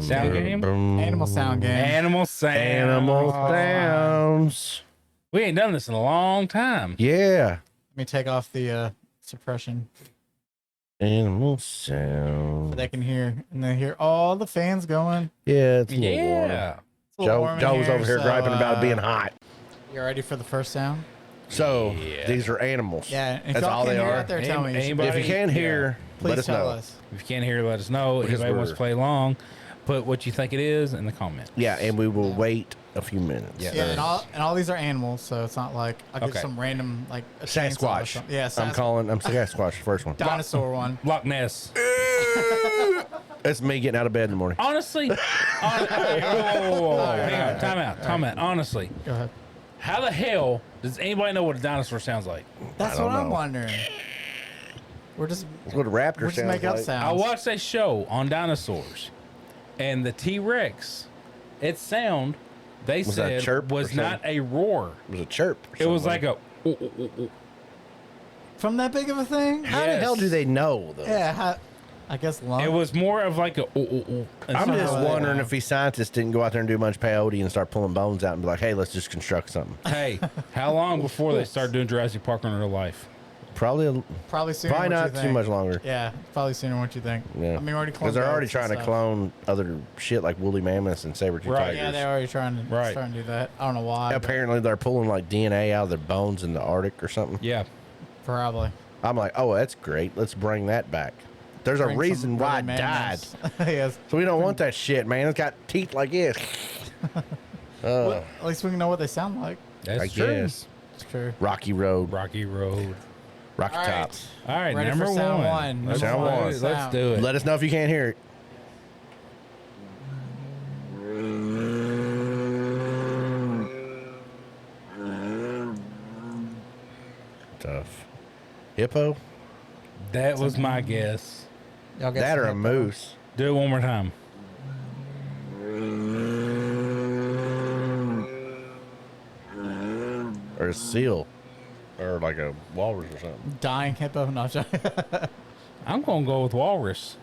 Sound game? Animal sound game. Animal sound. Animal sounds. We ain't done this in a long time. Yeah. Let me take off the suppression Animal so sound. they can hear, and then hear all the fans going. Yeah, it's a little warm. Yeah. It's a little warm in Joe was here, over here so, griping about it being hot. You ready for the first sound? So Yeah. these are animals. Yeah. If That's y'all all can they hear are. out there, tell me. Anybody- If you can't hear, Please let us tell know. us. If you can't hear, let us know. If Because anybody wants to we're- play along, put what you think it is in the comments. Yeah, and we will wait a few minutes. Yeah. Yeah, and all these are animals, so it's not like I'll get Okay. some random like a chainsaw or Sasquatch. something. Yeah, I'm Sasquatch, the first one. dinosaur one. Loch Ness. It's me getting out of bed in the morning. Honestly, hang on, time out. Honestly, Go ahead. how the hell does anybody know what a dinosaur sounds like? That's don't what I'm know. wondering. We're just That's what a raptor we're just sounds making up like. sounds. I watched a show on dinosaurs, and the T-Rex, its sound, they Was that a said, chirp or was not a roar. It was a chirp. or It was something. like a. Ooh, ooh, ooh, ooh. From that big of a thing? How the Yes. hell do they know, though? Yeah, I guess lung. It was more of like a. Ooh, ooh, ooh. And I'm so- just how they wondering know. if these scientists didn't go out there and do a bunch of peyote and start pulling bones out and be like, hey, let's just construct something. Hey, how long before they start doing Jurassic Park in real life? Probably probably sooner probably than what not you too think. much longer. Yeah, probably sooner than what you think. Yeah. I mean, already Because they're already goats trying and to stuff. clone other shit like woolly mammoths and saber-tooth Right. tigers. Yeah, they're already starting to do that. I don't know why. but Apparently, they're pulling like DNA out of their bones in the Arctic or something. Yeah. Probably. I'm like, oh, that's great. Let's bring that back. There's a Bring reason some why it really died. mammoths. Yes. So we don't want that shit, man. It's got teeth like this. Well, at least we can know what they sound like. That's I true. guess. It's true. Rocky Road. Rocky Road. Rocky All Top. right. All right, Ready number for sound one. one. Let's, Sound do one. it. Let's do it. Let us know if you can't hear it. Tough. Hippo? That was my guess. Y'all get That some or a hippo? moose? Do it one more time. Or a seal? Or like a walrus or something? Dying hippo? No, I'm gonna go with walrus.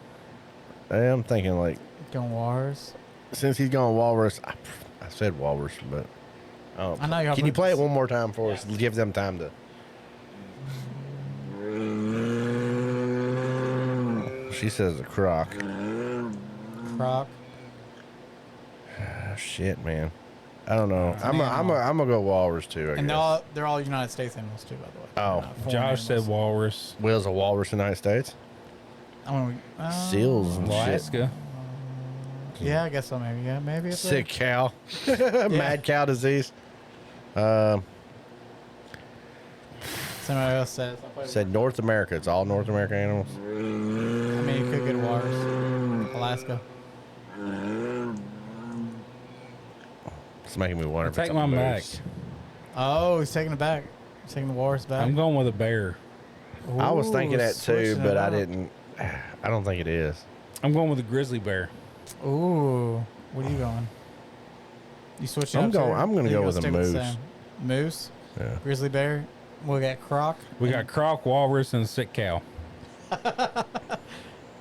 I'm thinking like, going wars. since he's going walrus, I said walrus, but I know y'all. can you put- play it one more time for us? Give them time to. She says a croc. Croc? Oh, shit, man. I don't know. an I'm animal. gonna go walrus too. I And guess. they're all United States animals too, by the way. Oh. They're not foreign Josh said animals. walrus. Will's a walrus in the United States. I mean, Seals and shit. Alaska. Yeah, I guess so. Maybe. Yeah, maybe. It's Sick cow. Mad cow disease. Somebody else says. Said North America. It's all North American animals. I mean, you could get wars. Alaska. It's making me wonder if Take it's a mine back. moose. Oh, he's taking it back. He's taking the wars back. I'm going with a bear. I was thinking Ooh, that too, switching but it I up. didn't. I don't think it is. I'm going with a grizzly bear. Ooh, what are you going? You switch it I'm up, going- too? I'm gonna You go with a stick the moose. same? Moose? Yeah. Grizzly bear? We got croc. We got croc, walrus, and a sick cow. All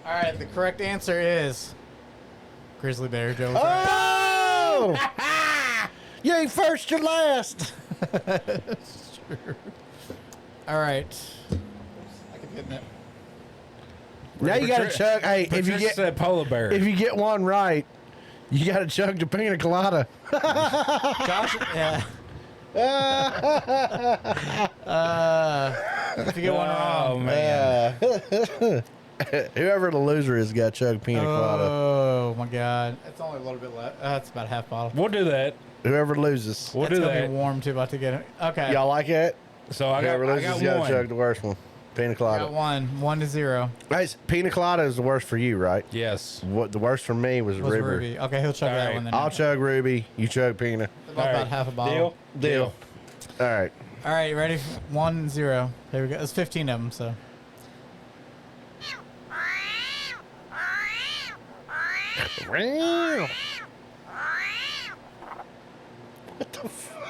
right, the correct answer is grizzly bear. Joe was right. Oh! You ain't first, you're last. All right. I can get it. Now you gotta chug. Hey, if you Patricia get said polar bear. if you get one right, you gotta chug the pina colada. Josh, yeah. If you get one oh wrong. man. Whoever the loser is, got to chug pina colada. Oh my God! It's only a little bit left. That's about half bottle. We'll do that. Whoever loses. We'll It's do gonna that. be warm too. About to get it. Okay. Y'all like it? So I got Whoever loses, got to chug one. the worst one. Pina I colada. got 1-0. Hey, pina colada is the worst for you, right? Yes. What the worst for me was, Was River. Ruby. Okay, he'll chug All that right. one then. I'll chug Ruby. You chug pina. about, All right. half a bottle. Deal. All right. All right, you ready? 1-0. Here we go. There's 15 of them, so. What the fuck?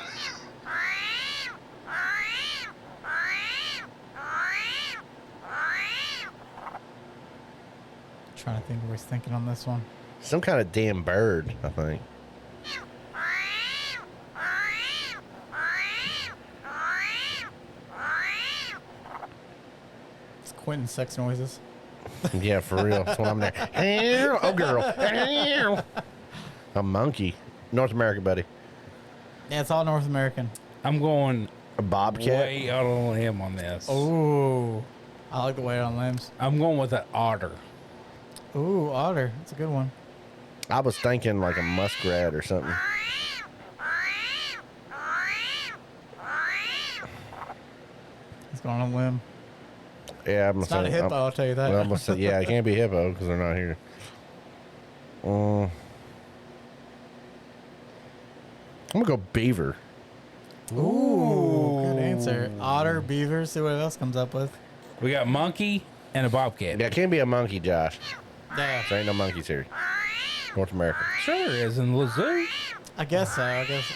Trying to think what he's thinking on this one. Some kind of damn bird, I think. It's Quentin's sex noises. Yeah, for real. That's what I'm there. Oh, girl. A monkey. North America, buddy. Yeah, it's all North American. I'm going A bobcat. way out on a limb on this. Ooh. I like the way on limbs. I'm going with an otter. Ooh, otter. That's a good one. I was thinking like a muskrat or something. It's going on a limb. Yeah, I'm It's not a hippo, I'll tell you that. Well, I'm gonna say, yeah, it can't be hippo because they're not here. I'm gonna go beaver. Ooh, good answer. Otter, beaver. See what else comes up with. We got monkey and a bobcat. Yeah, it can't be a monkey, Josh. Yeah. There ain't no monkeys here. North America. Sure there is in the zoo. I guess so. I guess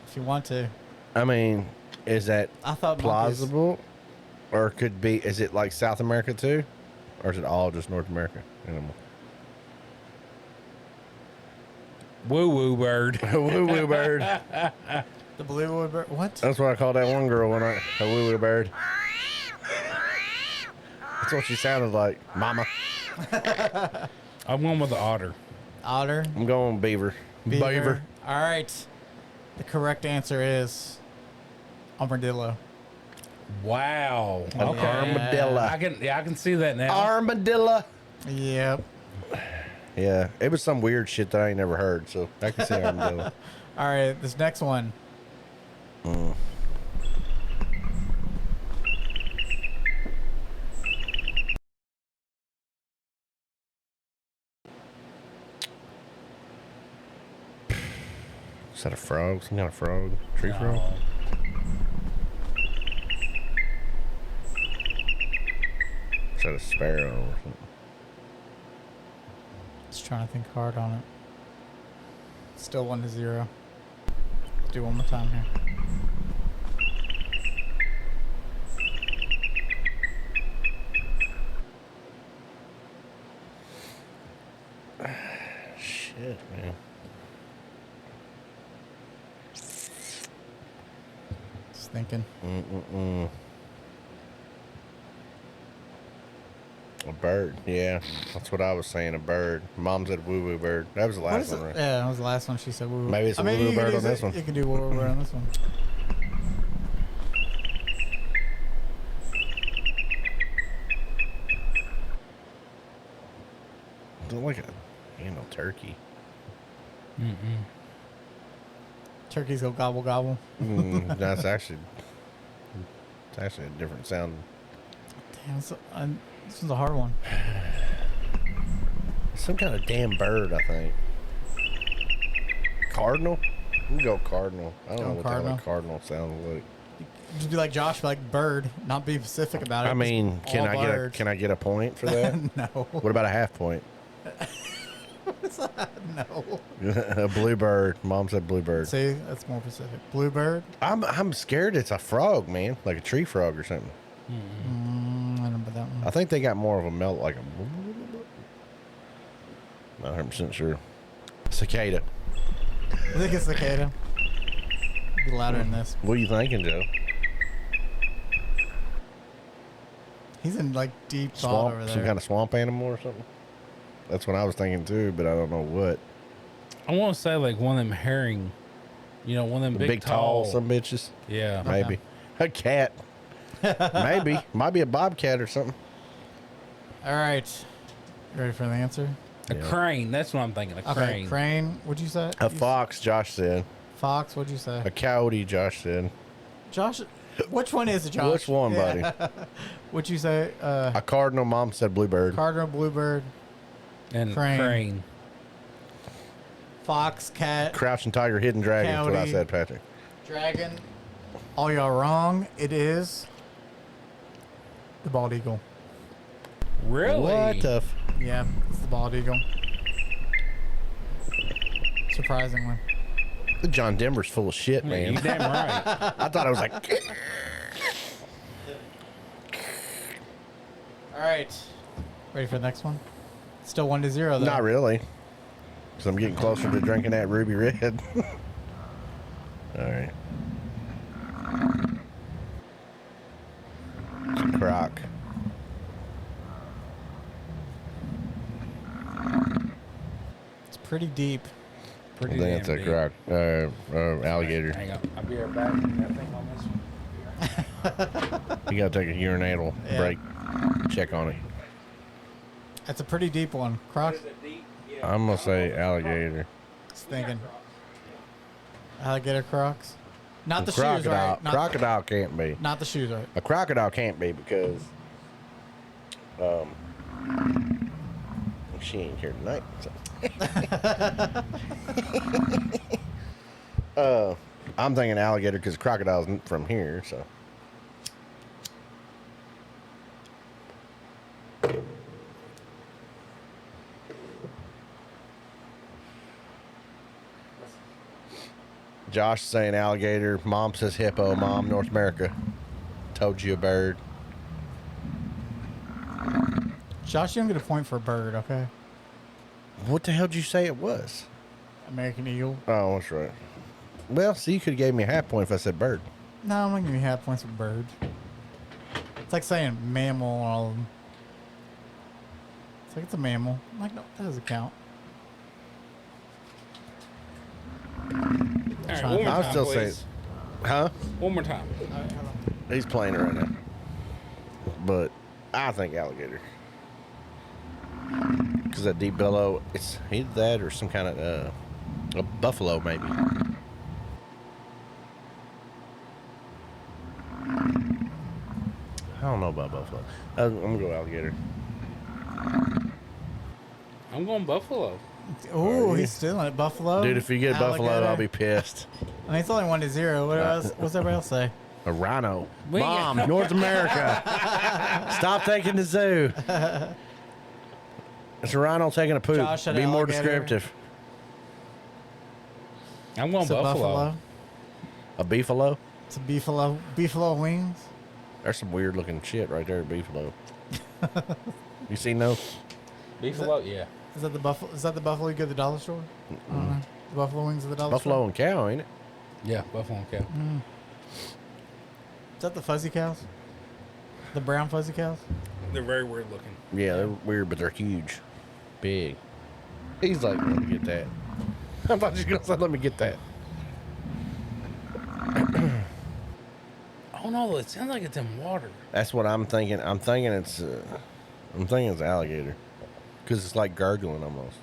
if you want to. I mean, is that I thought monkeys. plausible? Or could be, is it like South America too? Or is it all just North America animal? Woo woo bird. Woo woo bird. The blue wood bird. What? That's what I called that one girl when a woo woo bird. That's what she sounded like, mama. I'm going with the otter. Otter. I'm going beaver. Beaver. All right. The correct answer is armadillo. Wow. An Okay. armadillo. I can see that now. Armadillo. Yep. Yeah, it was some weird shit that I ain't never heard, so I can see armadillo. All right. This next one. Is that a frog? Some kind of frog? Tree frog? No. Is that a sparrow or something? Just trying to think hard on it. Still 1-0. Let's do one more time here. Shit, man. Just thinking. A bird, yeah. That's what I was saying, a bird. Mom said woo woo bird. That was the What last is it? one, right? Yeah, that was the last one she said. Woo. Maybe it's a woo-woo you can bird do on this one. You can do woo woo bird on this one. Look like a, turkey. Turkeys go gobble gobble. That's actually, it's actually a different sound. Damn, this one's a hard one. Some kind of damn bird, I think. Cardinal? We can go cardinal. I don't know what the hell a cardinal sounds like. Just be like Josh, like bird, not be specific about it. I mean, Just can all I birds. get a point for that? No. What about a half point? No. A bluebird. Mom said bluebird. See, that's more specific. Bluebird. I'm scared it's a frog, man, like a tree frog or something. I don't know about that one. I think they got more of a melt, like a. Not 100% sure. Cicada. I think it's cicada. Be louder than this. What are you thinking, Joe? He's in like deep thought Swamp? over there. Some kind of swamp animal or something? That's what I was thinking too, but I don't know what. I want to say like one of them herring. You know, one of them big tall. some bitches. Yeah. Maybe. A cat. Maybe. Might be a bobcat or something. All right. Ready for the answer? A crane. That's what I'm thinking. A crane. Okay. Crane. What'd you say? A fox, Josh said. Fox. What'd you say? A coyote, Josh said. Josh. Which one is it, Josh? Which one, buddy? What'd you say? A cardinal, Mom said bluebird. Cardinal, bluebird, And Crane. crane. fox, cat, Crouching tiger, hidden dragon. That's what I Coyote. said, Patrick. dragon. All y'all wrong. It is the bald eagle. Really? What the Yeah, it's the bald eagle. Surprisingly. John Denver's full of shit, You man. damn right. I thought I was like, All right. Ready for the next one? Still 1-0 though. not really. Because I'm getting closer to drinking that Ruby Red. All right. It's a crock. It's pretty deep. I Pretty think it's damn a deep. croc. Alligator. Hang on. I'll be right back. That thing on this one. You gotta take a urinatal Yeah. break. Check on it. That's a pretty deep one. Croc. I'm gonna say alligator. Just thinking. Alligator Crocs. Not the shoes, Crocodile. right? Not, Crocodile can't be. not the shoes, right? A crocodile can't be because she ain't here tonight. So. I'm thinking alligator because crocodile's from here. So. Josh saying alligator. Mom says hippo. Mom, North America. Told you a bird. Josh, you don't get a point for a bird, okay? What the hell did you say it was? American Eagle. Oh, that's right. Well, see, you could have gave me a half point if I said bird. No, I'm not giving you half points for bird. It's like saying mammal and all of them. It's like it's a mammal. I'm like, no, that doesn't count. All right, Trying- one more I'll time, still please. say, huh? One more time. All right, hold on. He's playing it right now. But I think alligator. Because that deep billow, it's either that or some kind of a buffalo, maybe. I don't know about buffalo. I'm going to go alligator. I'm going buffalo. Ooh, he's stealing it. Buffalo. Dude, if you get buffalo, alligator. I'll be pissed. I mean, it's only 1-0. What else? What's everybody else say? A rhino. We- Mom, North America. Stop taking the zoo. It's a rhino taking a poop. Josh said Be more alligator. descriptive. I'm going It's a buffalo. A beefalo? It's a beefalo. Beefalo wings. There's some weird looking shit right there at beefalo. You seen those? Buffalo, yeah. Is that the buffalo? Is that the buffalo you get at the dollar store? I don't know. The buffalo wings at the dollar Buffalo store. and cow, ain't it? Yeah, buffalo and cow. Is that the fuzzy cows? The brown fuzzy cows? They're very weird looking. Yeah, they're weird, but they're huge. Big. He's like, let me get that. I thought you were going to say, let me get that. Oh no, it sounds like it's in water. That's what I'm thinking. I'm thinking it's alligator. Because it's like gargling almost.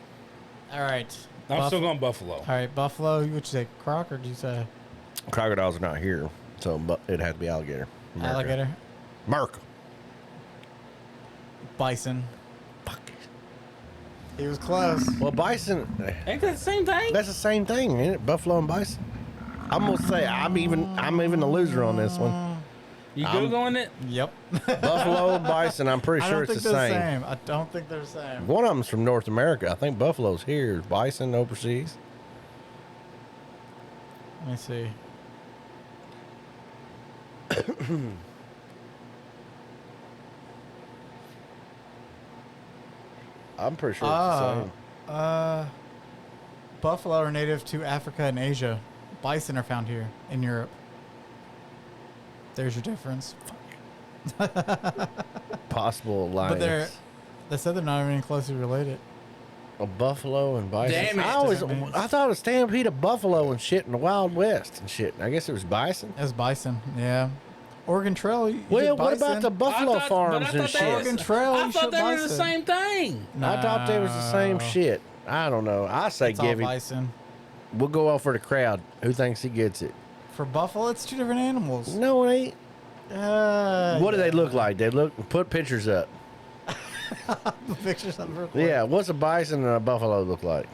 All right. I'm still going buffalo. All right, buffalo. What you say, croc or did you say Crocodiles are not here, so but it had to be alligator. America. alligator? America. Bison. Fuck. He was close. Well, bison, Ain't that the same thing? that's the same thing, ain't it? Buffalo and bison. I'm gonna say I'm even the loser on this one. You Googling it? Yep. Buffalo and bison, I'm pretty I sure don't it's think the they're same. I don't think they're the same. One of them's from North America. I think buffalo's here. Bison overseas. Let me see. I'm pretty sure it's the same. Buffalo are native to Africa and Asia. Bison are found here in Europe. There's your difference. Possible alliance. But they said they're not even closely related. A buffalo and bison. Damn it. I thought it was stampede of buffalo and shit in the Wild West and shit. I guess it was bison. It was bison, yeah. Oregon Trail. You Well, get what about bison. the buffalo farms and shit? Oregon Trail. I you thought shoot they were the bison. same thing. I thought they was the same No. shit. I don't know. I say It's all give it. bison. We'll go off for the crowd. Who thinks he gets it? For buffalo, it's two different animals. No, it ain't. What do they yeah. look like? They look. Put pictures up. The pictures of real quick. Yeah. What's a bison and a buffalo look like?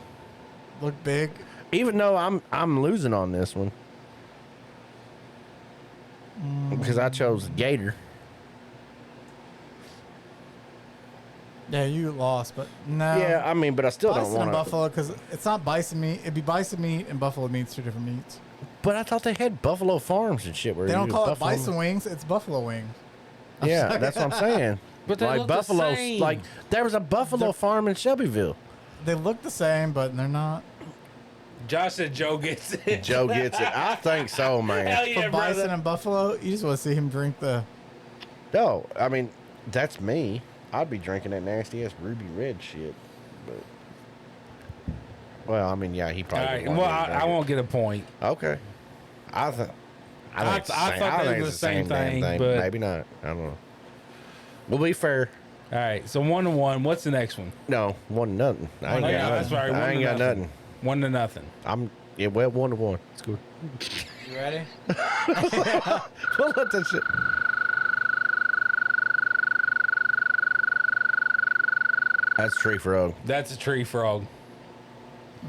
Look big. Even though I'm losing on this one because I chose gator. Yeah, you lost, but no. Yeah, I mean, but I still don't Bison want and to. buffalo, because it's not bison meat. It'd be bison meat and buffalo meat's two different meats. But I thought they had buffalo farms and shit. Where They don't you call it buffalo- bison wings. It's buffalo wings. Yeah, that's what I'm saying. But they like look the buffalo, same. like there was a buffalo farm in Shelbyville. They look the same, but they're not. Josh said Joe gets it. Joe gets it. I think so, man. Hell For yeah, bison brother. and buffalo, you just want to see him drink the. No, I mean, that's me. I'd be drinking that nasty ass ruby red shit. But, well, I mean, yeah, he All probably. right. wouldn't Well, want me to I drink won't get a point. it. Okay. I think. I thought they was the same damn thing, but- maybe not. I don't know. We'll be fair. All right. So 1-1. What's the next one? No, 1-0. I ain't Oh, got yeah, nothing. that's right. I ain't got nothing. 1-0. I'm yeah. Well, 1-1. It's good. You ready? We'll let that shit. That's tree frog. That's a tree frog.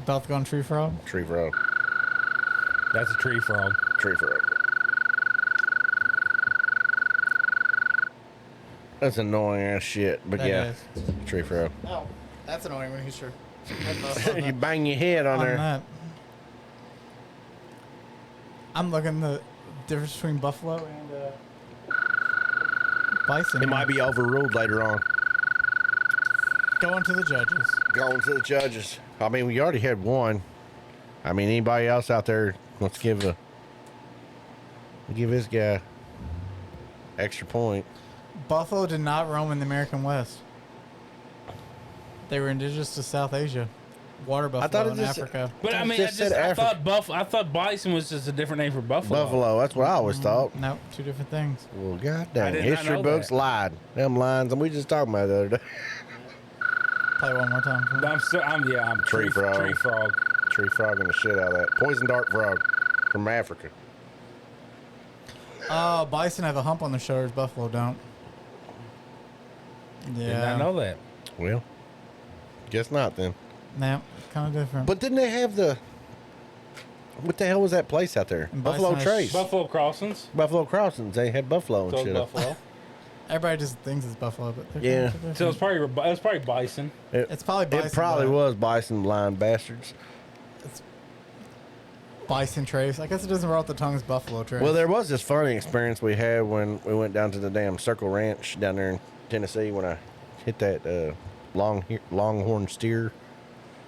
Both going tree frog. Tree frog. That's a tree frog. Tree frog. That's annoying ass shit, but That yeah, is. tree frog. Oh, that's annoying when he's sure. You bang your head on On there. that. I'm looking the difference between buffalo and bison. It might be overruled later on. Going to the judges. Going to the judges. I mean, we already had one. I mean, anybody else out there wants to give this guy extra point. Buffalo did not roam in the American West. They were indigenous to South Asia. Water thought buffalo it in just- Africa. But I mean, Just said I Africa. thought bison was just a different name for buffalo. Buffalo. That's what I always thought. No, two different things. Well, I goddamn, did not history know books that. lied. Them lines, and we just talking about it the other day. Play one more time. I'm Tree frog. Tree frog. Tree frogging the shit out of that. Poison dart frog from Africa. Oh, bison have a hump on their shoulders. Buffalo don't. Did Yeah. not know that. Well, guess not then. No, kind of different. But didn't they have the? What the hell was that place out there? And Buffalo bison has Trace. Buffalo crossings. Buffalo Crossings. They had buffalo and So shit. buffalo. Everybody just thinks it's buffalo, but they're Yeah. kind of So different. it's probably bison. It's probably bison. It probably but was bison, blind bastards. Bison trace. I guess it doesn't roll off the tongue as buffalo trace. Well, there was this funny experience we had when we went down to the damn Circle Ranch down there in Tennessee when I hit that longhorn steer.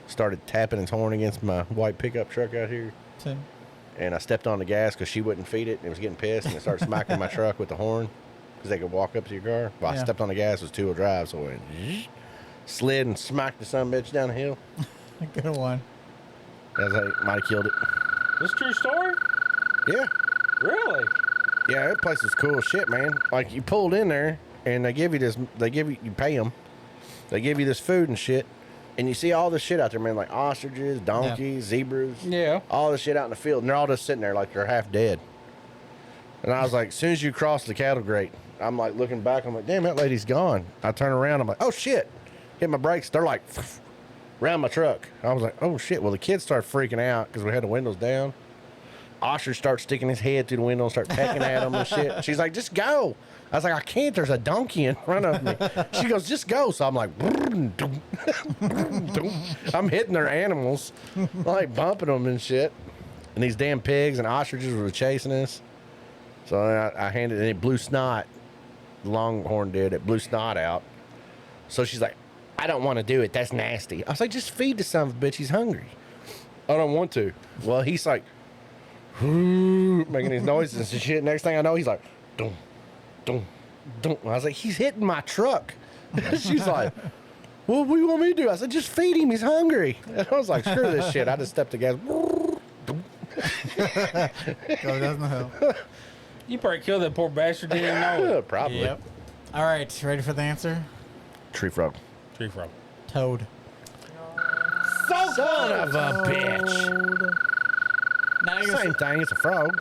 Started tapping its horn against my white pickup truck out here. Tim. And I stepped on the gas because she wouldn't feed it and it was getting pissed and it started smacking my truck with the horn because they could walk up to your car. Well, I Yeah. stepped on the gas, it was two-wheel drive, so I went slid and smacked the son of a bitch down the hill. Good one. As I might have killed it. This true story? Yeah. Really? Yeah, that place was cool as shit, man. Like, you pulled in there and they give you this, you pay them, they give you this food and shit. And you see all this shit out there, man, like ostriches, donkeys, zebras. Yeah. All this shit out in the field. And they're all just sitting there like they're half dead. And I was like, as soon as you cross the cattle grate, I'm like looking back. I'm like, damn, that lady's gone. I turn around. I'm like, oh, shit. Hit my brakes. They're like, around my truck. I was like, oh, shit. Well, the kids start freaking out because we had the windows down. Ostrich starts sticking his head through the window and start pecking at him and shit. She's like, just go. I was like, I can't. There's a donkey in front of me. She goes, just go. So I'm like, I'm hitting their animals, like bumping them and shit. And these damn pigs and ostriches were chasing us. So I handed it, and it blew snot. The longhorn did. It blew snot out. So she's like, I don't want to do it. That's nasty. I was like, just feed the son of a bitch. He's hungry. I don't want to. Well, he's like, making these noises and shit. Next thing I know, he's like, dum, dum, dum. I was like, he's hitting my truck. She's like, well, what do you want me to do? I said, just feed him. He's hungry. And I was like, screw this shit. I just stepped the gas. Go down the hill. You probably killed that poor bastard. Didn't even know it. Probably. Yep. All right, ready for the answer? Tree frog. Tree frog. Toad. Son of a bitch. Now you're Same thing. It's a frog.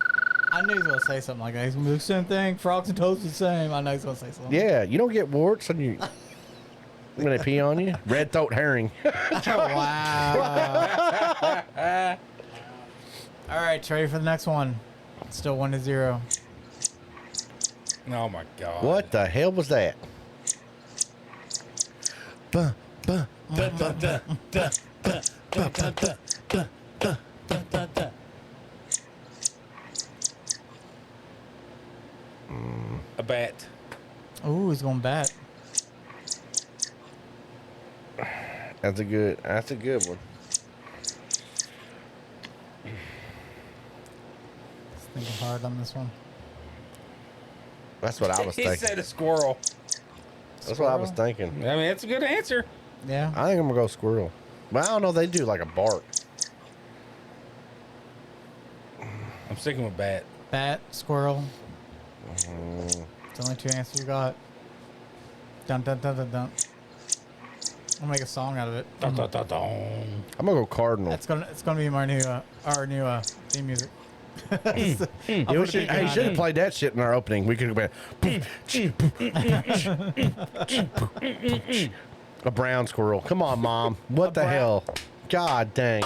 I knew he was going to say something like that. He's going to do the same thing. Frogs and toads the same. I know he's going to say something. Yeah, you don't get warts on you. I'm gonna pee on you. Red throat herring. Wow. All right, ready for the next one? Still 1-0. Oh my god. What the hell was that? Buh, buh, buh, buh, buh, buh, buh, buh, buh, buh, buh, buh, buh. A bat. Ooh, he's going bat. That's a good one. Just thinking hard on this one. That's what I was He thinking. said a squirrel. That's what I was Squirrel? thinking. I mean, it's a good answer. Yeah. I think I'm gonna go squirrel. But I don't know. They do like a bark. I'm sticking with bat. Bat, squirrel. It's the only two answers you got. Dun dun dun dun dun. I'll make a song out of it. Dun, dun, dun, dun. I'm gonna go cardinal. It's gonna be my new our new theme music. I'll put You a should beat behind have it. played that shit in our opening. We could have been a brown squirrel. Come on, Mom. What the brown- hell? God dang.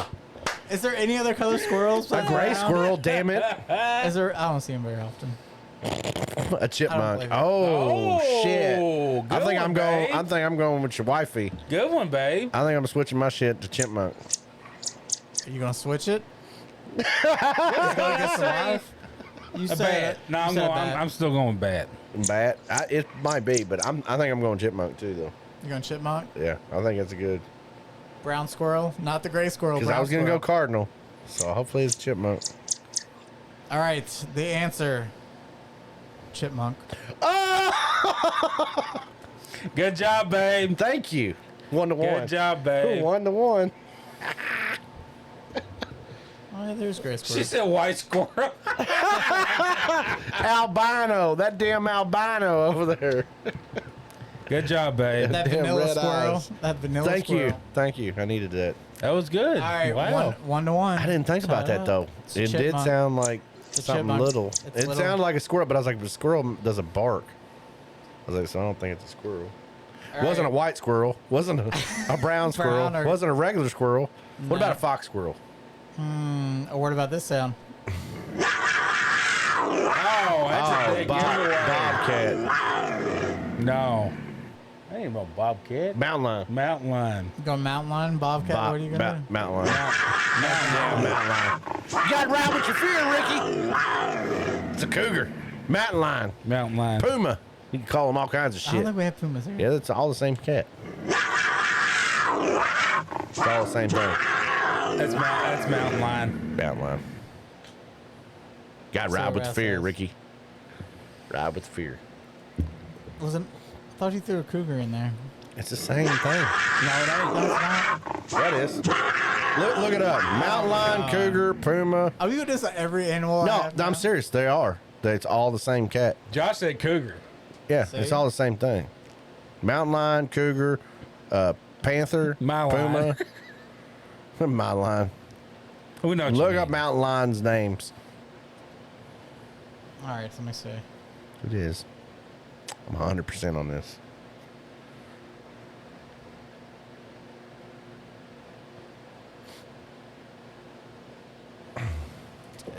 Is there any other color squirrels? A gray squirrel, damn it. Is there? I don't see them very often. A chipmunk. believe it. Oh, shit. Good I think one, I'm going. babe. I think I'm going with your wifey. Good one, babe. I think I'm switching my shit to chipmunk. Are you gonna switch it? It's gonna get some life. You A said bat. it. No, You I'm said going. bat. I'm still going bat. Bat. It might be, but I think I'm going chipmunk too, though. You going chipmunk? Yeah, I think it's a good. Brown squirrel, not the gray squirrel. Because I was gonna go cardinal, so hopefully it's chipmunk. All right, the answer. Chipmunk. Good job, babe. Thank you. 1-1. Good job, babe. 1-1. Oh, yeah, there's gray She squirrel. said white squirrel. Albino. That damn albino over there. Good job, babe. That Damn vanilla red squirrel. eyes. That vanilla Thank squirrel. you. Thank you. I needed that. That was good. All right, Wow. 1-1. I didn't think about that though. It's a It did chipmunk. sound like It's a something chipmunk. little. It's It little. sounded like a squirrel, but I was like, the squirrel doesn't bark. I was like, so I don't think it's a squirrel. All Wasn't a right. white squirrel. Wasn't a brown squirrel. Brown or- Wasn't a regular squirrel. What No. about a fox squirrel? What about this sound? Oh, that's a big giveaway. Bobcat. No. I ain't no bobcat. Mountain lion. Mountain lion. You going mountain lion, bobcat? what are you gonna do? Mountain lion. Mountain lion. You got to ride with your fear, Ricky. It's a cougar. Mountain lion. Mountain lion. Puma. You can call them all kinds of I don't shit. think we have pumas here. Yeah, it's all the same cat. It's all the same thing. That's mountain lion. Mountain lion. Got to So ride with Raz fear, says. Ricky. Ride with fear. Wasn't? I thought you threw a cougar in there. It's the same thing. No, it ain't. No, it's not. That is. Look it up. Mountain lion, cougar, puma. Are you gonna do this on every animal? I No, have I'm now? serious. They are. It's all the same cat. Josh said cougar. Yeah, See? it's all the same thing. Mountain lion, cougar, panther, My puma. My lion. We know what you Look mean. up mountain lions' names. All right, let me see. It is. I'm 100% on this.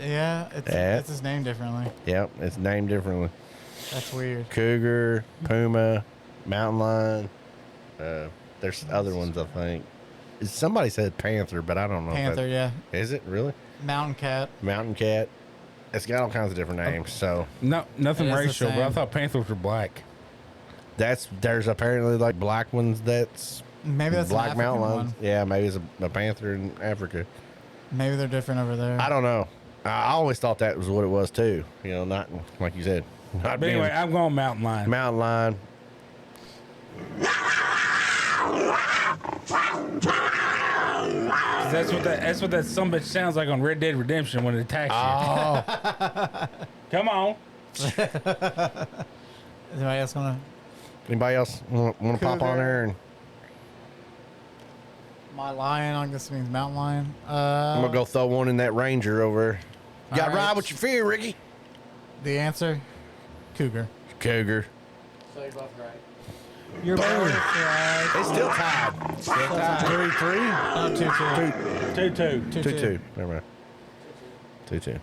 Yeah, Yeah. it's his name differently. Yep, it's named differently. That's weird. Cougar, puma, mountain lion. There's other ones, I think. Somebody said panther, but I don't know. if Panther, yeah. that- Is it really? Mountain cat. Mountain cat. It's got all kinds of different names. So No, nothing It is the racial, but I same. thought panthers were black. there's apparently like black ones that's Maybe that's black an mountain African lions. one. Yeah, maybe it's a panther in Africa. Maybe they're different over there. I don't know. I always thought that was what it was too. You know, not like you said. Not But anyway, being I'm going mountain lion. mountain lion. 'Cause that's what that sumbitch sounds like on Red Dead Redemption when it attacks Oh, you. Come on. Is anybody else gonna? anybody else want to pop on Cougar. there? And My lion, I guess means mountain lion. I'm gonna go throw one in that Ranger over there. You got to All right. ride with your fear, Ricky. The answer, cougar. Cougar. So you're both right. You're both right. It's still tied. Still tied. 3-3. No, 2-2. 2-2. 2-2. Never mind. 2-2.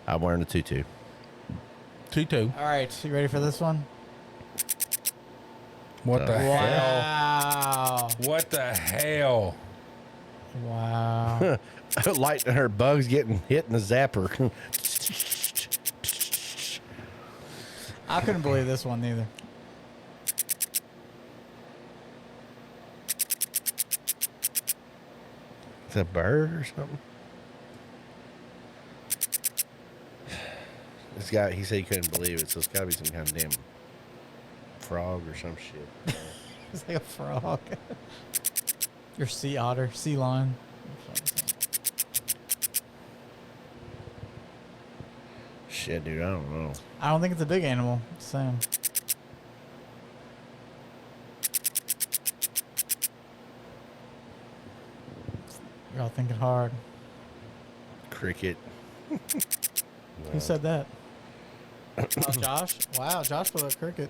I'm wearing a 2-2. 2-2. All right, you ready for this one? What the hell? Wow. What the hell? Wow. Like her bugs getting hit in the zapper. I couldn't believe this one either. a bird or something. This guy, he said he couldn't believe it, so it's got to be some kind of damn frog or some shit. It's like a frog. Your sea otter, sea lion. Shit, dude, I don't know. I don't think it's a big animal. Same. You're all thinking hard. Cricket. Who said that? Oh, Josh? Wow, Josh put a cricket.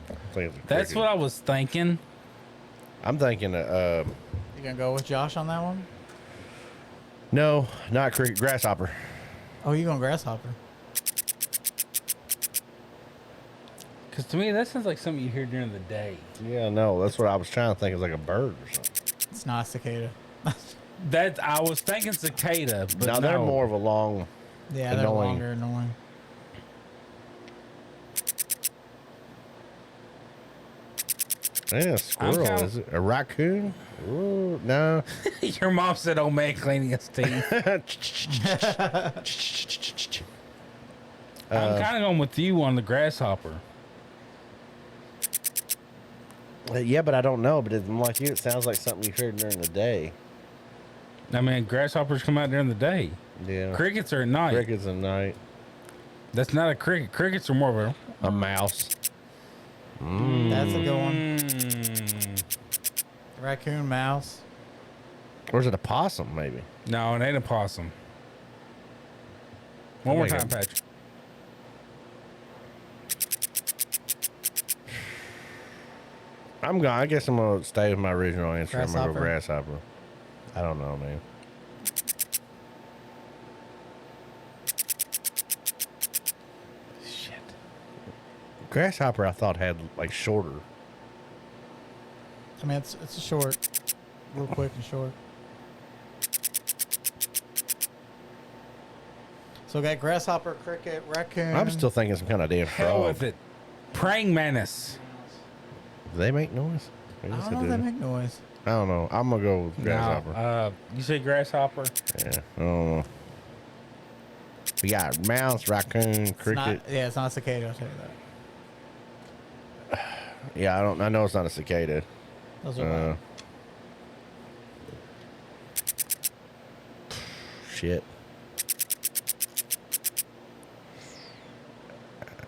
I think it's a That's cricket. what I was thinking. I'm thinking. You gonna go with Josh on that one? No, not cricket. Grasshopper. Oh, you going grasshopper? Because to me, that sounds like something you hear during the day. Yeah, no, that's what I was trying to think. It was like a bird or something. It's not a cicada. That I was thinking cicada, but Now no. they're more of a long. Yeah, they're Annoying. longer, annoying. Yeah, squirrel. kinda- Is it a raccoon? Ooh, no. Your mom said, "Old man cleaning his teeth." I'm kind of going with you on the grasshopper. Yeah, but I don't know. But I'm like you. It sounds like something you heard during the day. I mean, grasshoppers come out during the day. Yeah. Crickets are at night. Crickets at night. That's not a cricket. Crickets are more of A mouse. That's a good one. Mm. Raccoon, mouse. Or is it a possum? Maybe. No, it ain't a possum. One more time, Patrick. I guess I'm gonna stay with my original answer. I'm gonna go Grasshopper? grasshopper. I don't know, man. Shit. Grasshopper, I thought had like shorter. I mean, it's a short, real quick and short. So we got grasshopper, cricket, raccoon. I'm still thinking some kind of damn Hell frog. with it. Praying mantis. Do they make noise? I guess don't know if they make noise. I don't know. I'm gonna go with grasshopper. No, you say grasshopper? Yeah, I don't know. We got mouse, raccoon, It's cricket. not, yeah, it's not a cicada. I'll tell you that. Yeah, I don't. I know it's not a cicada. Those are Shit.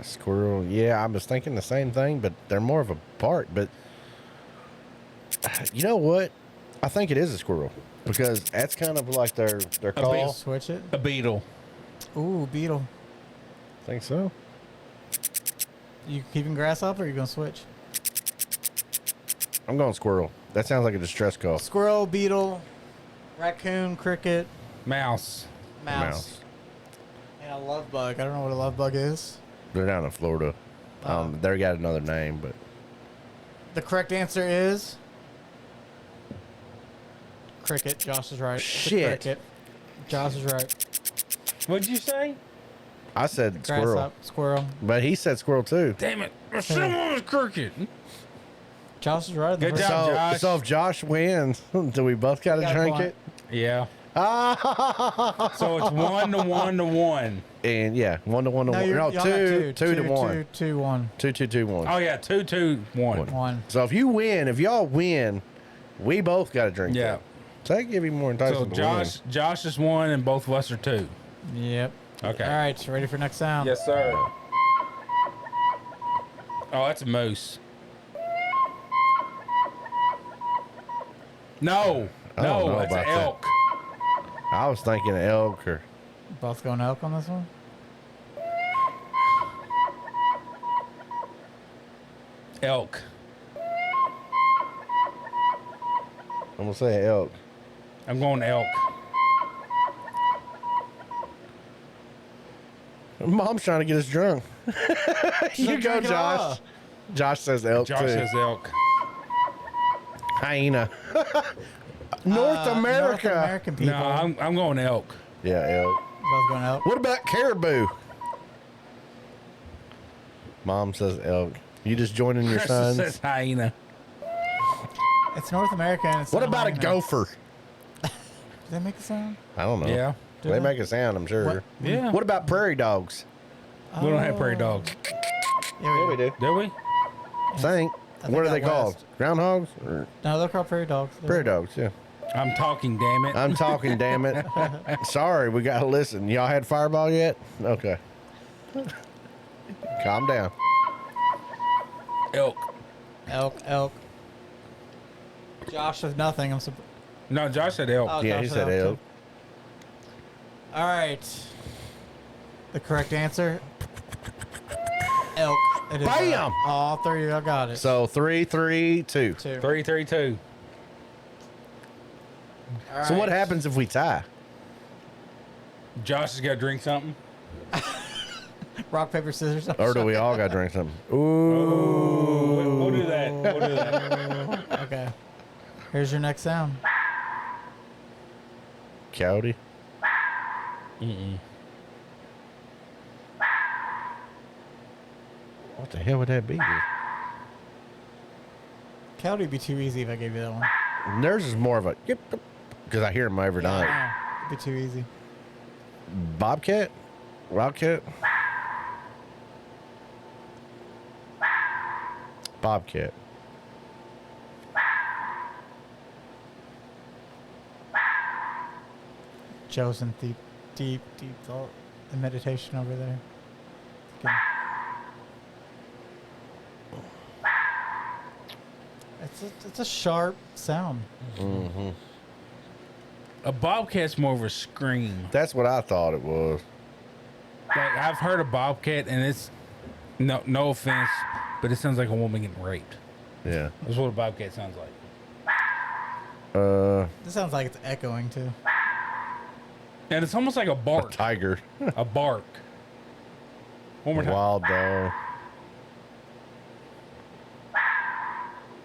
Squirrel. Yeah, I was thinking the same thing, but they're more of a part. But you know what? I think it is a squirrel because that's kind of like their call. switch it. A beetle. Ooh, beetle. Think so? You keeping grasshopper or you gonna switch? I'm going squirrel. That sounds like a distress call. Squirrel, beetle, raccoon, cricket, Mouse. mouse. And a love bug. I don't know what a love bug is. They're down in Florida. They got another name, but The correct answer is cricket. Josh is right. It's a Shit. cricket. Josh is right. What'd you say? I said squirrel. Grasshopper, squirrel. But he said squirrel too. Damn it. Someone was cricket. Josh is right. Good First- job. So, Josh. so if Josh wins, do we both got to Got a drink point. it? Yeah. Ah, So it's 1 to 1 to 1. and yeah, 1 to 1 to No, 1. you're, No, y'all got two to 1. 2, 2, 1. 2, 2, 2, 1. Oh, yeah. 2 2 1. 1. So if you win, if y'all win, we both got to drink Yeah. that. So that give you more So enticement to win. Josh is 1 and both of us are 2. Yep. Okay. All right. So ready for next sound? Yes, sir. Oh, that's a moose. No. I don't know No, that's an about that. elk. I was thinking elk or Both going elk on this one? Elk. I'm gonna say elk. I'm going elk. Mom's trying to get us drunk. You go, drink it Josh. all. Josh says elk Josh too. says elk. Hyena. North America. North American people. No, I'm going elk. Yeah, elk. Both going elk. What about caribou? Mom says elk. You just joining your Chris sons? says hyena. It's North America. And it's What not about a hyena. gopher? they make a sound? I don't know. Yeah. Do They they? make a sound, I'm sure. What? Yeah. What about prairie dogs? We don't have prairie Oh. dogs. Yeah, we do. do. Do we? Think. I think What are out they called? west. Groundhogs? Or No, they're called prairie dogs. prairie dogs, yeah. I'm talking, damn it. I'm talking, damn it. Sorry, we got to listen. Y'all had Fireball yet? Okay. Calm down. Elk. Elk. Josh says nothing. I'm surprised. No, Josh said elk. Oh, Yeah, Josh he said too. elk. All right. The correct answer. Elk. It is, Bam! all three of y'all got it. So 3, 3, 2. Two. 3-3-2. All So what right. happens if we tie? Josh has got to drink something. Rock, paper, scissors. Or do we all got to drink something? Ooh. We'll do that. We'll do that. Okay. Here's your next sound. Coyote? What the hell would that be? Coyote would be too easy if I gave you that one. Theirs is more of a yip, because I hear them every night. Yeah, it'd be too easy. Bobcat? Wildcat? Bobcat. Joe's in deep thought and meditation over there. Good. It's a sharp sound. A bobcat's more of a scream. That's what I thought it was. Like, I've heard a bobcat, and it's no offense, but it sounds like a woman getting raped. Yeah. That's what a bobcat sounds like. This sounds like it's echoing too. And it's almost like a bark. Tiger. A bark. One more time. Wild dog.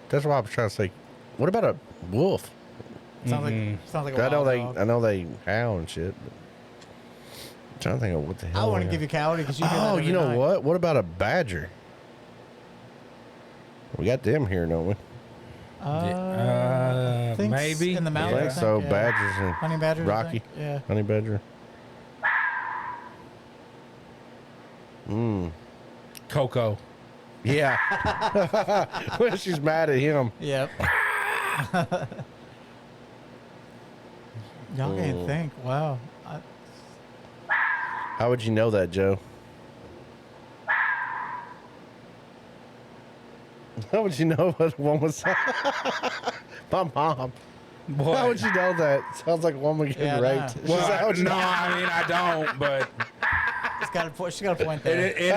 That's what I was trying to say. What about a wolf? Sounds like a I know wild dog. I know they howl and shit. But I'm trying to think of what the hell. I want to they give are. you coyote because you hear that Oh, every you know night. what? What about a badger? We got them here, don't we? Thinks Maybe. in the I mountains. think so. yeah. Badgers and Honey badgers. I Rocky. think. Yeah. honey badger. Coco. Yeah. When she's mad at him. Yep. Y'all can't think. Wow. How would you know that, Joe? How would you know what one was? My mom. What? How would you know that? Sounds like a woman getting Yeah, raped. nah. She's like, how Well, would you no, know? I mean, I don't, but She got a point it, there. it is.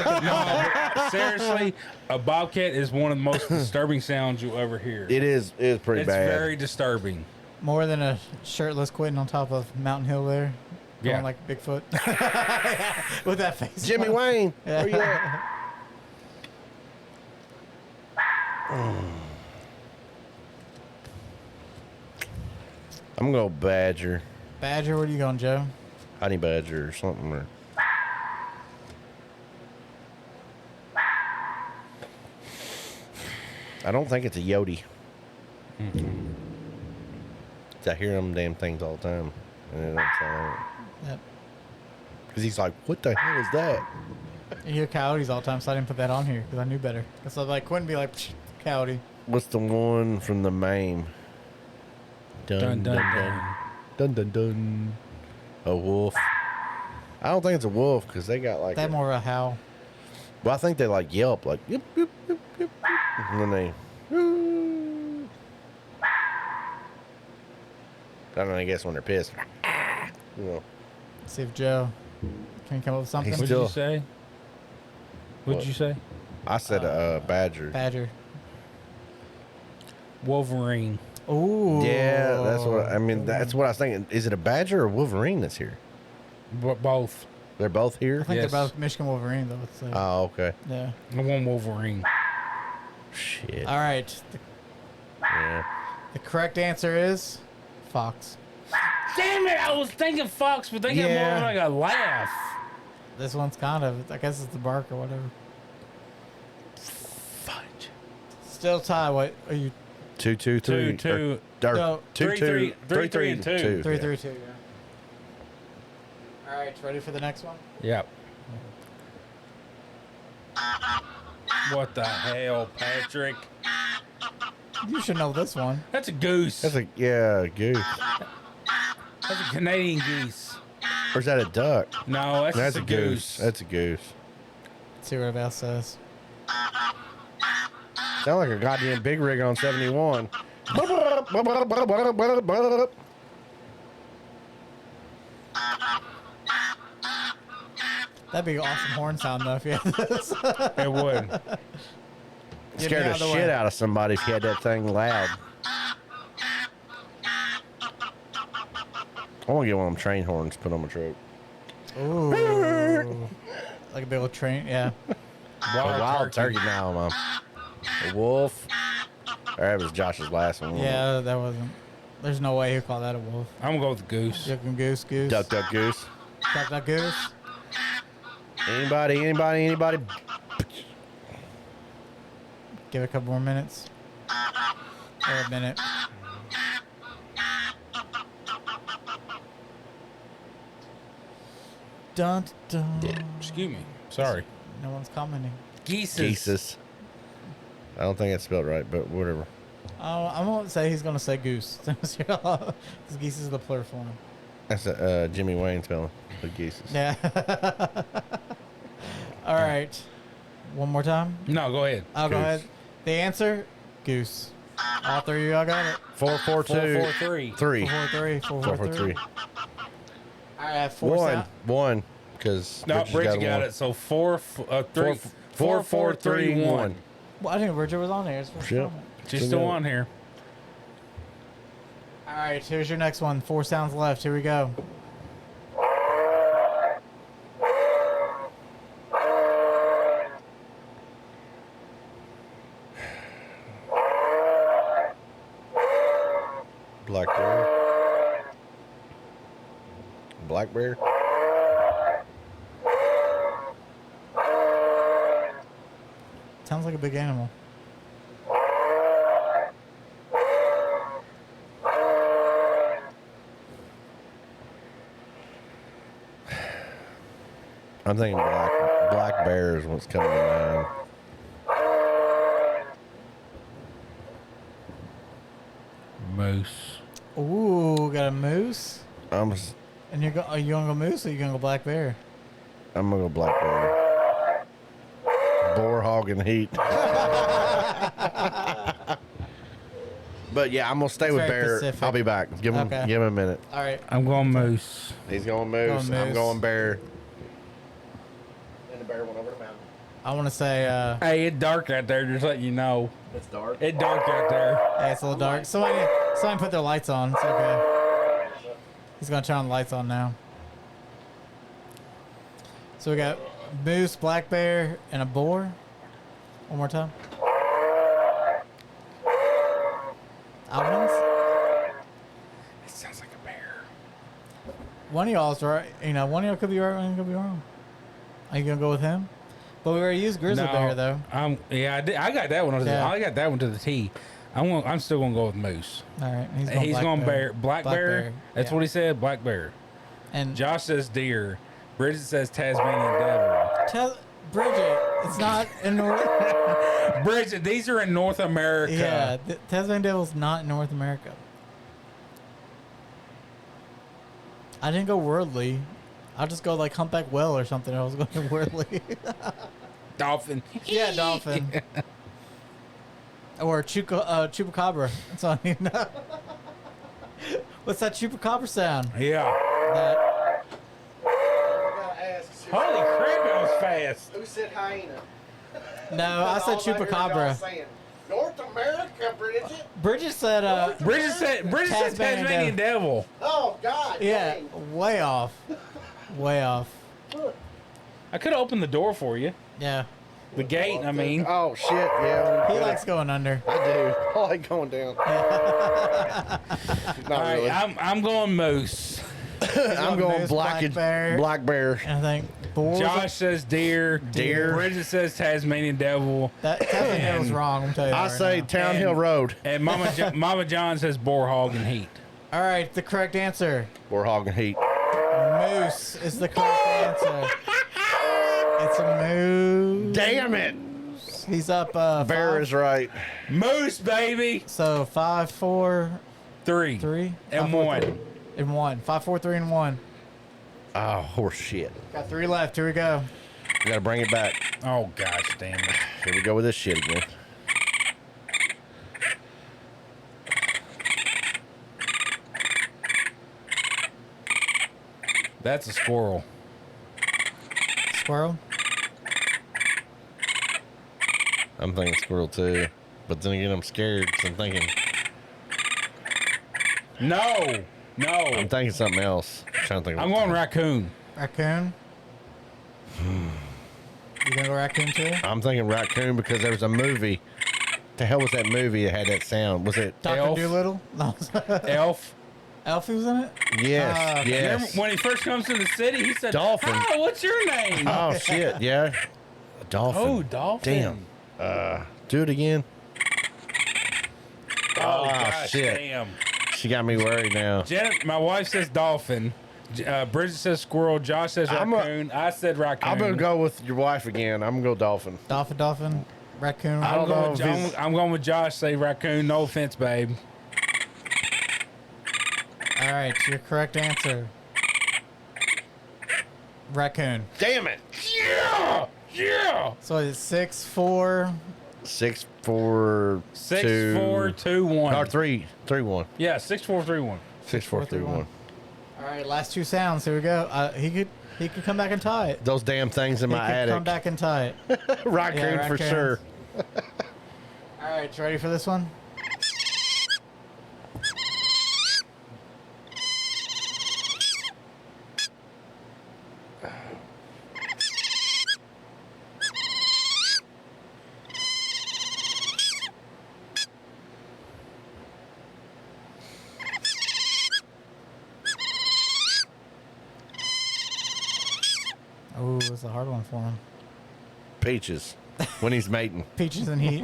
No, but seriously, a bobcat is one of the most disturbing sounds you'll ever hear. It is pretty It's bad. very disturbing. More than a shirtless Quentin on top of Mountain Hill there. Going Yeah. like Bigfoot. With that face. Jimmy Wayne. Where you at? I'm gonna go badger, Badger, where are you going, Joe? honey badger or something. Or... I don't think it's a yodi. I hear them damn things all the time, and it don't sound like it. Yep. Because he's like, what the hell is that? You hear coyotes all the time, so I didn't put that on here because I knew better. So like Quentin be like, "Psh, coyote. What's the one from the MAME? Dun, dun, dun. Dun dun dun. A wolf. I don't think it's a wolf because they got like. That more of a howl. Well, I think they like yelp, like yip yip yip yip, yip. And then they. I don't know. I guess when they're pissed. You know. Let's see if Joe can come up with something. He's What'd still- you say? What'd What? you say? I said badger. Badger. Wolverine. Ooh. Yeah, that's what I mean. That's what I was thinking. Is it a badger or Wolverine that's here? Both. They're both I here. think Yes. they're both Michigan Wolverine though. So, Oh, okay. yeah. I want Wolverine. Shit. All right. Yeah. The correct answer is fox. Damn it! I was thinking fox, but they got Yeah. more like a laugh. This one's kind of, I guess it's the bark or whatever. Fudge. Still tie. What are you? 2 2 3. Two. or No. 2-2, 3-3 and 2. 3-3-2. Yeah. All right, ready for the next one? Yep. What the hell, Patrick? You should know this one. That's a goose. That's a goose. That's a Canadian geese. Or is that a duck? No, that's That's just a goose. That's a goose. Let's see what it else says. Sound like a goddamn big rig on 71. That'd be an awesome horn sound though if you had this. It would. Get Scared me the out of the shit way. out of somebody if you had that thing loud. I want to get one of them train horns put on my truck. Ooh. Like a big old train, yeah. A wild turkey now, Mom. A wolf. Or that was Josh's last one. Yeah, that wasn't. There's no way he'd call that a wolf. I'm gonna go with the goose. Duck and goose, goose. Duck, duck, goose. Duck, duck, goose. Anybody? Give it a couple more minutes. Or a minute. Dun, dun. Excuse me. Sorry. No one's commenting. Geese. Geeses. I don't think it's spelled right, but whatever. Oh, I'm gonna say he's gonna say goose. Because geese is the plural form. That's a Jimmy Wayne spelling. The geeses. Yeah. All right. One more time. No, go ahead. I'll go Goose. ahead. The answer, goose. All three of y'all got it. 4-4-2. 4-4-3. 3. 4-4-3. 4-4-3. 4-4-3. All right, four sound. One. Because No, Bridget got it. So 4-3. 4-4-3-1. Well, I think Bridget was on there. Yep. She's still on here. All right, here's your next one. 4 sounds left. Here we go. Black bear. Black bear. Sounds like a big animal. I'm thinking black bear is what's coming to mind. Moose. Ooh, got a moose. I'm And are you gonna go moose or you gonna go black bear? gonna go black bear. Boar hog and heat. But yeah, I'm gonna stay with very bear. Pacific. I'll be back. Give him Okay. a minute. All right. I'm going moose. He's going moose. Going I'm moose. going bear. And the bear went over the mountain. I want to say, Hey, it's dark out there. Just letting you know. It's dark. It's dark out there. hey, it's a little dark. Somebody put their lights on. It's okay. He's gonna turn the lights on now. So we got moose, black bear, and a boar. One more time. Albans? It sounds like a bear. One of y'all's right. You know, one of y'all could be right, one of y'all could be wrong. Are you gonna go with him? But we already used grizzly bear though. Yeah, I did. I got that one. Yeah. I got that one to the T. I'm still gonna go with moose. All right, He's black going bear. Black bear. That's yeah. what he said. Black bear. And Josh says deer. Bridget says Tasmanian devil. tell Bridget, it's not in North. Bridget, these are in North America. Yeah, Tasmanian devil's not in North America. I didn't go worldly. I'll just go like humpback whale or something. I was going worldly. Dolphin. Yeah, dolphin. Or chupacabra. That's all I need to know. What's that chupacabra sound? Yeah. That, Holy crap, that was fast. Who said hyena? no, I said chupacabra. North America, Bridget. Bridget said, Bridget said Tasmanian devil. Oh God. yeah, way off. Way off. I could have opened the door for you. Yeah. The gate, I mean. Oh shit. Yeah. He likes going under. I do. I like going down. Not All right, really. I'm going moose. I'm going moose, black black bear. Black bear. And I think Boar. Josh says deer. Deer. Bridget says Tasmanian devil. That was wrong. I'm telling you. I that say right Town And- Hill Road. And Mama John says boar hog and heat. now. All right, the correct answer. We're hogging heat. Moose is the correct answer. It's a moose. Damn it. He's up. Bear five. is right. Moose, baby. So 5, 4, 3. 3, And 5, 4, 1. 3, and 1. 5, 4, 3, and 1. Oh, horse shit. Got 3 left. Here we go. We gotta bring it back. Oh, gosh damn it. Here we go with this shit again. That's a squirrel. Squirrel. I'm thinking squirrel too. But then again, I'm scared because I'm thinking No. No. I'm thinking something else. I'm trying to think. I'm going raccoon. Raccoon. You gonna go raccoon too? I'm thinking raccoon because there was a movie. The hell was that movie that had that sound? Was it? Doctor Elf. Doolittle? No. Elf. Elf was in it? Yes. okay. yes. Remember when he first comes to the city, he said, Dolphin. "Hi, what's your name?" Oh shit! Yeah. A dolphin. Oh, dolphin. Damn. Do it again. Oh, Ah, gosh, shit. damn. She got me worried now. Janet, my wife says dolphin. Bridget says squirrel. Josh says I'm a- raccoon. I said raccoon. I'm gonna go with your wife again. I'm gonna go dolphin. Dolphin. Raccoon. I don't know if I'm going with Josh. Say raccoon. No offense, babe. All right, your correct answer. Raccoon. Damn it! Yeah, yeah. So it's 6, 4. 6, 4, 6, 2, 4, 2, 1. or 3, 3, 1. Yeah, 6, 4, 3, 1. 6, 4, 3, 1. All right, last 2 sounds. Here we go. He could come back and tie it. Those damn things in He my could attic. come back and tie it. Raccoon Yeah, for raccoons. sure. All right, you ready for this one? Oh, it's a hard one for him. Peaches. When he's mating. Peaches and heat.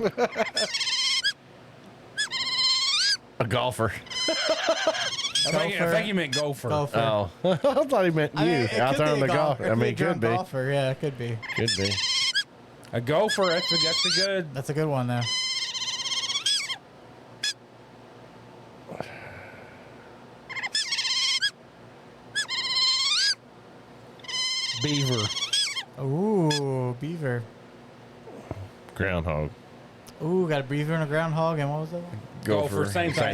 A golfer. I think you meant gopher. Gopher. Oh. I thought he meant you. I mean, it I could thought be him a the golfer. I mean, it could be. Golfer. Yeah, it could be. Could be. A gopher. That's a good. That's a good one, though. Beaver. Ooh, beaver. Groundhog. Ooh, got a beaver and a groundhog, and what was that one? Gopher, same thing.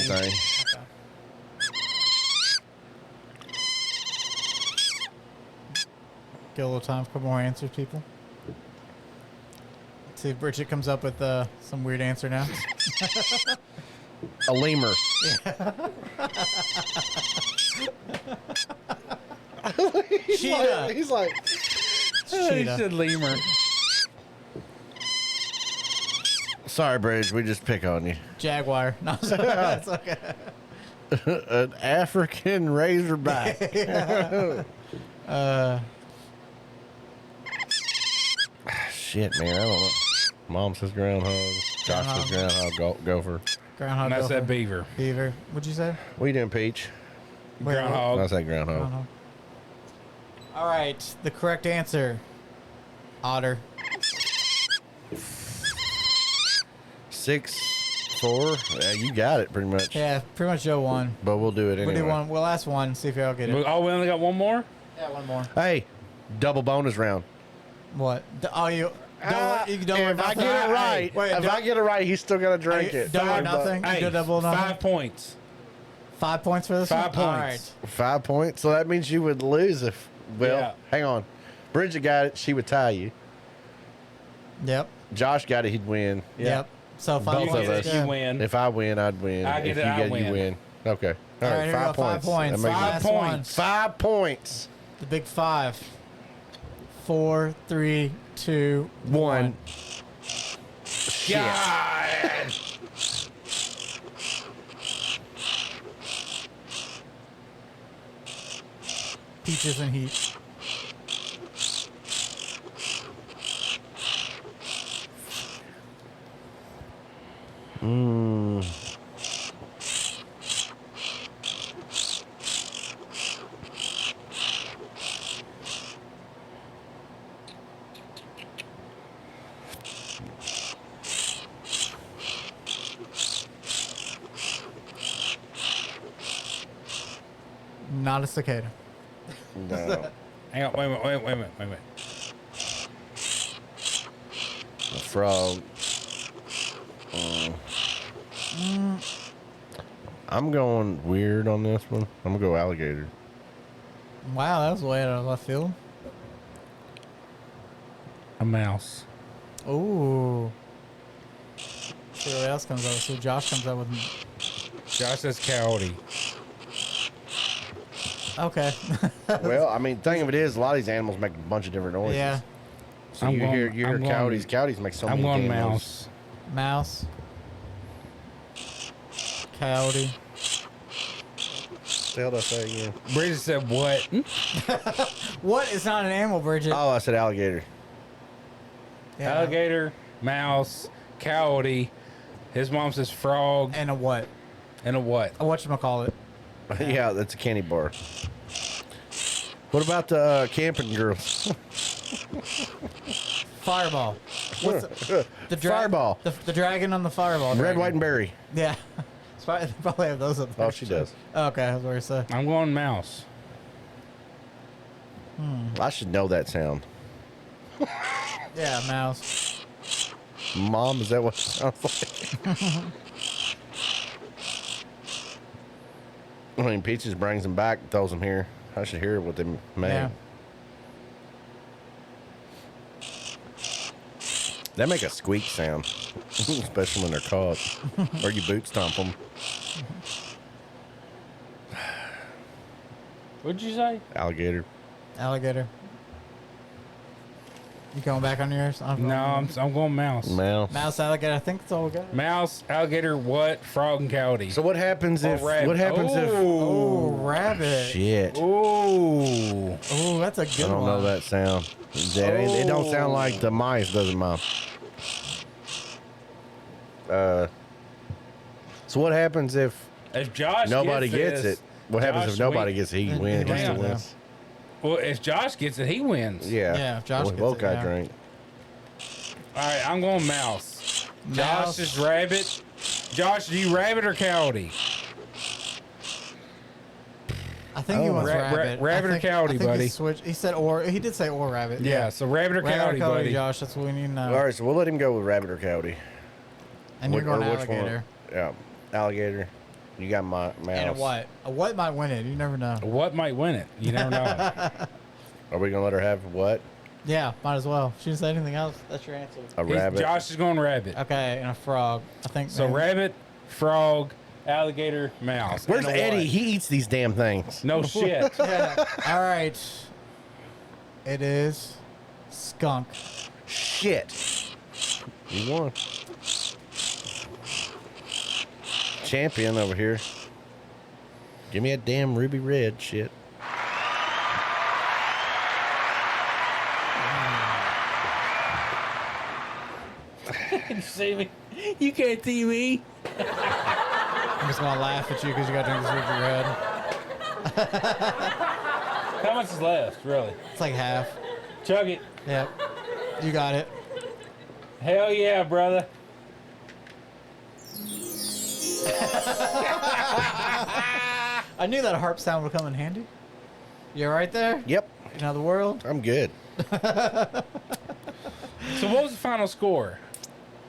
Get a little time for a couple more answers, people. Let's see if Bridget comes up with some weird answer now. A lemur. Cheetah. He's like, He Cheetah. said lemur. sorry, Bridge. We just pick on you. Jaguar. No, that's okay. An African razorback. Shit, man. I don't know. Mom says groundhog. Josh says groundhog. Gopher. Groundhog. And I gopher. said beaver. Beaver. What'd you say? What you doing, Peach? Wait, Groundhog. I say groundhog. Groundhog. All right, the correct answer. Otter. 6, 4. Yeah, you got it pretty much. Yeah, pretty much Joe won. But we'll do it anyway. We'll do one. We'll ask one. See if y'all get it. Oh, we only got one more? Yeah, one more. Hey, double bonus round. What? Oh, you don't. You don't. If I get it right, Wait, if I get it right, he's still gonna drink it. Double or Sorry, nothing. but- You do double or nothing? 5 points. 5 points for this 5 one? All points. 5 points. So that means you would lose if. Well, Yeah. hang on. Bridget got it. She would tie you. Right. Yep. Josh got it. He'd win. Yep. So 5 Both points. of us. Yeah. You win. If I win, I'd win. I get if it, you I get, win. you win. Okay. All right, here we go. 5 points. That makes- 5 Last one. points. 5 points. The big 5. 4, 3, 2, 1. God. Peaches and heat. Mm. Not a cicada. No. Hang on, wait a minute. A frog. I'm going weird on this one. I'm gonna go alligator. Wow, that was way out of left field. A mouse. Ooh. See what else comes up. So Josh comes up with. Josh says coyote. Okay. Well, I mean, thing of it is, a lot of these animals make a bunch of different noises. Yeah. So I'm you going- hear I'm going- coyotes. Coyotes make so I'm many going damn mouse. Mouse. Coyote. What the hell did I say again? Bridget said what? What is not an animal, Bridget? Oh, I said alligator. Yeah. Alligator, mouse, coyote. His mom says frog And a what? and a what? A whatchamacallit. Yeah, that's a candy bar. What about the camping girls? Fireball. What's the Fireball. The dragon on the fireball. Red, dragon. white, and berry. Yeah. They probably have those up there. Oh, she does. Okay, I was going to say. I'm going mouse. I should know that sound. Yeah, mouse. Mom, is that what it sounds like? I mean, Peaches brings them back, throws them here. I should hear what they made. Yeah. They make a squeak sound, especially when they're caught, or you boot stomp them. What'd you say? Alligator. Alligator. You going back on yours? No, I'm going mouse. Mouse. Mouse, alligator. I think that's all we got. Mouse, alligator, what? Frog and coyote. So what happens if? rabbit. What happens Oh, if? rabbit. Shit. Ooh. Oh, that's a good I don't one. know that sound. It don't sound like the mice, does it, Mom? So what happens if If Josh nobody gets this, it? What happens Josh if nobody wins. gets it? He Then- wins. then He he still wins, wins. Well, if Josh gets it, he wins. Yeah. Yeah, if Josh we gets both it, got yeah. drink. All right, I'm going mouse. Mouse. Josh is rabbit. Josh, do you rabbit or coyote? I think he Oh. wants rabbit. Rabbit or I think- coyote, I think buddy? He switched. He said or. He did say or rabbit. Yeah, so rabbit or Rabbit coyote, or coyote, buddy? Josh. That's what we need to know. All right, so we'll let him go with rabbit or coyote. And you're Which- going or which one? alligator. Yeah, alligator. You got my mouse. And a what? A what might win it. You never know. What might win it? You never know. Are we gonna let her have what? Yeah, might as well. She didn't say anything else. That's your answer. A rabbit. Josh is going rabbit. Okay, and a frog. I think. So man. rabbit, frog, alligator, mouse. Where's And a Eddie? what? He eats these damn things. No shit. Yeah. All right. It is skunk. Shit. You won. Champion over here. Give me a damn ruby red shit. You see me? You can't see me. I'm just gonna laugh at you because you got to drink this ruby red. How much is left, really? It's like half. Chug it. Yep. You got it. Hell yeah, brother. I knew that harp sound would come in handy. You right there? Yep, You know the world. I'm good. So what was the final score?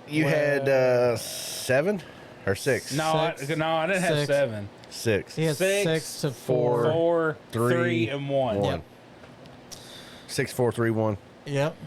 You had 7 or 6? No, Six. I didn't have Six. 7. 6. He has 6 to 4. 4, 3, Three, and 1. one. Yep. 6, 4, 3, 1. Yep.